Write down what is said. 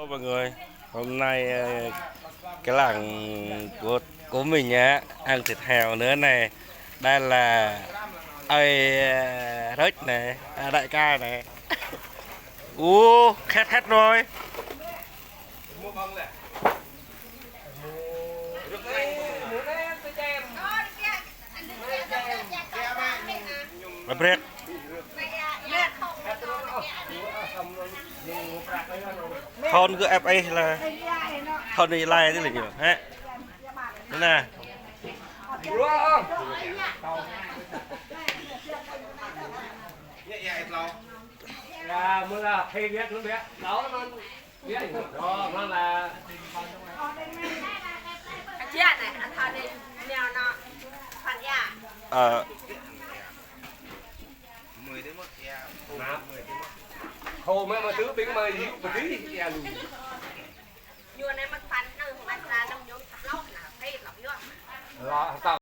Hello mọi người, hôm nay cái làng của mình á ăn thịt heo nữa này. Đây là ơi rớt này, đại ca này. Khét hết rồi. Là bread. Thon cứ ép ấy là thon đi lai thế là nhiều ha. Thế nè. Là mới là hay biết nó biết đó nó biết đó nó là chết này anh thằng này mèo nọ phản dạ hồ mấy mà thứ tiếng mà gì mà tí vô này mất phản nó không ăn ra nó nhúng lóc là thấy lóc vô là